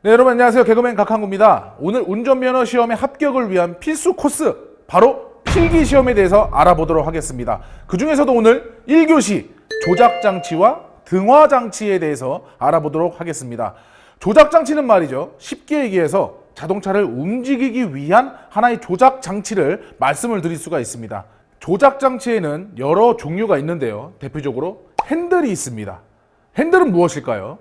네, 여러분 안녕하세요. 개그맨 각항구입니다. 오늘 운전면허 시험의 합격을 위한 필수 코스, 바로 필기시험에 대해서 알아보도록 하겠습니다. 그 중에서도 오늘 1교시 조작장치와 등화장치에 대해서 알아보도록 하겠습니다. 조작장치는 말이죠, 쉽게 얘기해서 자동차를 움직이기 위한 하나의 조작장치를 말씀을 드릴 수가 있습니다. 조작장치에는 여러 종류가 있는데요, 대표적으로 핸들이 있습니다. 핸들은 무엇일까요?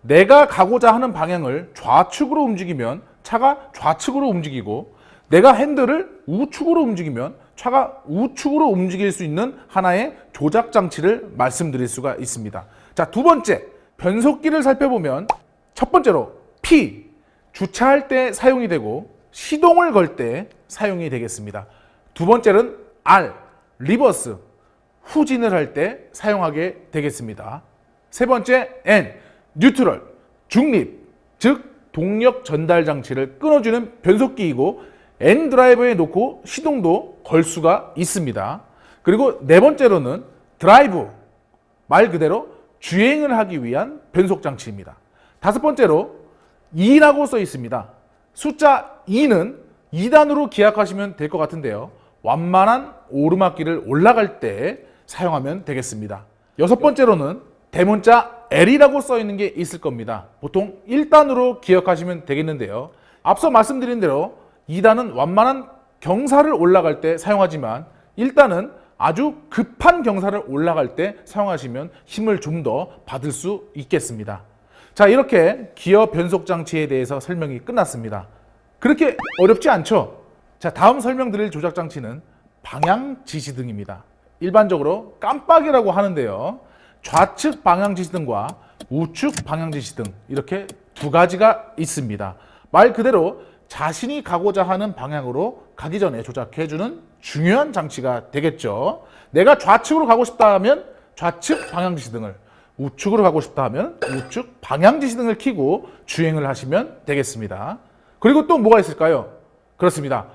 내가 가고자 하는 방향을 좌측으로 움직이면 차가 좌측으로 움직이고, 내가 핸들을 우측으로 움직이면 차가 우측으로 움직일 수 있는 하나의 조작장치를 말씀드릴 수가 있습니다. 자, 두 번째, 변속기를 살펴보면 첫 번째로 P, 주차할 때 사용이 되고 시동을 걸 때 사용이 되겠습니다. 두 번째는 R, 리버스, 후진을 할 때 사용하게 되겠습니다. 세 번째 N, 뉴트럴, 중립, 즉 동력 전달 장치를 끊어주는 변속기이고, N 드라이버에 놓고 시동도 걸 수가 있습니다. 그리고 네 번째로는 드라이브, 말 그대로 주행을 하기 위한 변속 장치입니다. 다섯 번째로 E라고 써 있습니다. 숫자 2는 2단으로 기억하시면 될 것 같은데요, 완만한 오르막길을 올라갈 때 사용하면 되겠습니다. 여섯 번째로는 대문자 L이라고 써 있는 게 있을 겁니다. 보통 1단으로 기억하시면 되겠는데요, 앞서 말씀드린 대로 2단은 완만한 경사를 올라갈 때 사용하지만 1단은 아주 급한 경사를 올라갈 때 사용하시면 힘을 좀 더 받을 수 있겠습니다. 자, 이렇게 기어 변속 장치에 대해서 설명이 끝났습니다. 그렇게 어렵지 않죠? 자, 다음 설명드릴 조작 장치는 방향 지시등입니다. 일반적으로 깜빡이라고 하는데요, 좌측 방향 지시등과 우측 방향 지시등, 이렇게 두 가지가 있습니다. 말 그대로 자신이 가고자 하는 방향으로 가기 전에 조작해주는 중요한 장치가 되겠죠. 내가 좌측으로 가고 싶다 하면 좌측 방향 지시등을, 우측으로 가고 싶다 하면 우측 방향 지시등을 켜고 주행을 하시면 되겠습니다. 그리고 또 뭐가 있을까요? 그렇습니다.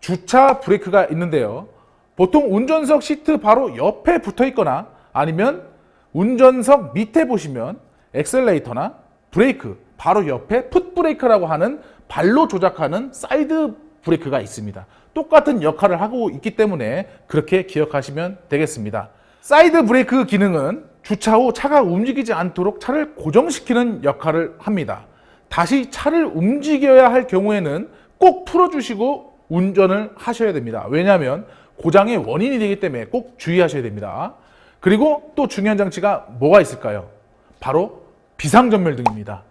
주차 브레이크가 있는데요, 보통 운전석 시트 바로 옆에 붙어 있거나 아니면 운전석 밑에 보시면 엑셀레이터나 브레이크 바로 옆에 풋브레이크라고 하는 발로 조작하는 사이드 브레이크가 있습니다. 똑같은 역할을 하고 있기 때문에 그렇게 기억하시면 되겠습니다. 사이드 브레이크 기능은 주차 후 차가 움직이지 않도록 차를 고정시키는 역할을 합니다. 다시 차를 움직여야 할 경우에는 꼭 풀어주시고 운전을 하셔야 됩니다. 왜냐하면 고장의 원인이 되기 때문에 꼭 주의하셔야 됩니다. 그리고 또 중요한 장치가 뭐가 있을까요? 바로 비상전멸등입니다.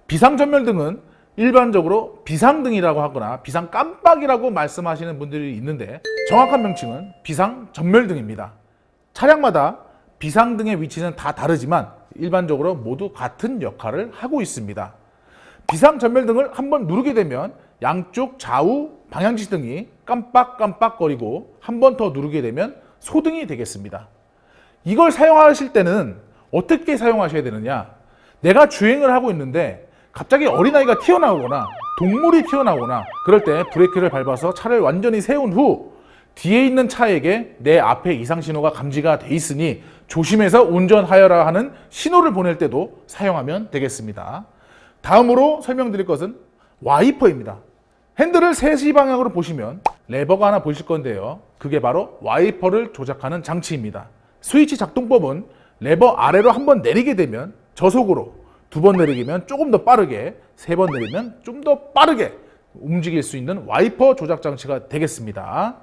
비상전멸등은 일반적으로 비상등이라고 하거나 비상깜빡이라고 말씀하시는 분들이 있는데, 정확한 명칭은 비상전멸등입니다. 차량마다 비상등의 위치는 다 다르지만 일반적으로 모두 같은 역할을 하고 있습니다. 비상전멸등을 한번 누르게 되면 양쪽 좌우 방향지시등이 깜빡깜빡거리고, 한 번 더 누르게 되면 소등이 되겠습니다. 이걸 사용하실 때는 어떻게 사용하셔야 되느냐, 내가 주행을 하고 있는데 갑자기 어린아이가 튀어나오거나 동물이 튀어나오거나 그럴 때 브레이크를 밟아서 차를 완전히 세운 후 뒤에 있는 차에게 내 앞에 이상신호가 감지가 돼 있으니 조심해서 운전하여라 하는 신호를 보낼 때도 사용하면 되겠습니다. 다음으로 설명드릴 것은 와이퍼입니다. 핸들을 3시 방향으로 보시면 레버가 하나 보이실 건데요, 그게 바로 와이퍼를 조작하는 장치입니다. 스위치 작동법은 레버 아래로 한번 내리게 되면 저속으로, 2번 내리면 조금 더 빠르게, 3번 내리면 좀 더 빠르게 움직일 수 있는 와이퍼 조작 장치가 되겠습니다.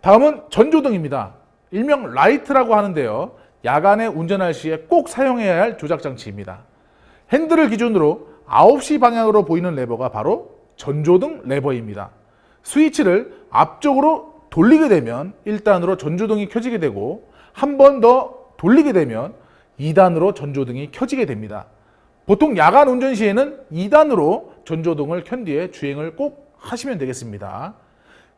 다음은 전조등입니다. 일명 라이트라고 하는데요, 야간에 운전할 시에 꼭 사용해야 할 조작 장치입니다. 핸들을 기준으로 9시 방향으로 보이는 레버가 바로 전조등 레버입니다. 스위치를 앞쪽으로 돌리게 되면 1단으로 전조등이 켜지게 되고, 한 번 더 돌리게 되면 2단으로 전조등이 켜지게 됩니다. 보통 야간 운전 시에는 2단으로 전조등을 켠 뒤에 주행을 꼭 하시면 되겠습니다.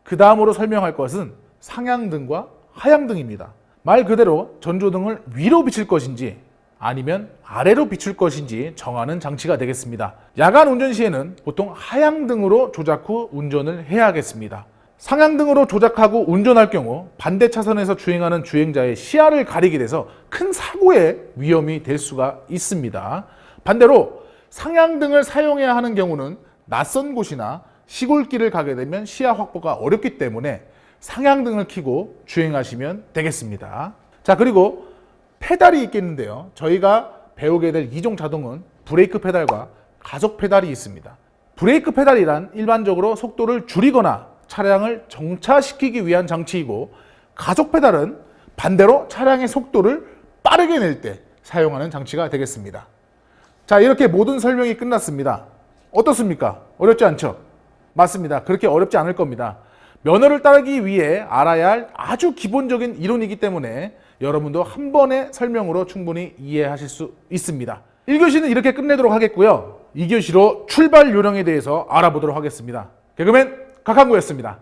그 다음으로 설명할 것은 상향등과 하향등입니다. 말 그대로 전조등을 위로 비출 것인지 아니면 아래로 비출 것인지 정하는 장치가 되겠습니다. 야간 운전 시에는 보통 하향등으로 조작 후 운전을 해야 하겠습니다. 상향등으로 조작하고 운전할 경우 반대 차선에서 주행하는 주행자의 시야를 가리게 돼서 큰 사고의 위험이 될 수가 있습니다. 반대로 상향등을 사용해야 하는 경우는 낯선 곳이나 시골길을 가게 되면 시야 확보가 어렵기 때문에 상향등을 켜고 주행하시면 되겠습니다. 자, 그리고 페달이 있겠는데요. 저희가 배우게 될 이종 자동은 브레이크 페달과 가속 페달이 있습니다. 브레이크 페달이란 일반적으로 속도를 줄이거나 차량을 정차시키기 위한 장치이고, 가속 페달은 반대로 차량의 속도를 빠르게 낼 때 사용하는 장치가 되겠습니다. 자, 이렇게 모든 설명이 끝났습니다. 어떻습니까? 어렵지 않죠? 맞습니다. 그렇게 어렵지 않을 겁니다. 면허를 따기 위해 알아야 할 아주 기본적인 이론이기 때문에 여러분도 한 번의 설명으로 충분히 이해하실 수 있습니다. 1교시는 이렇게 끝내도록 하겠고요. 2교시로 출발 요령에 대해서 알아보도록 하겠습니다. 개그맨 각항구였습니다.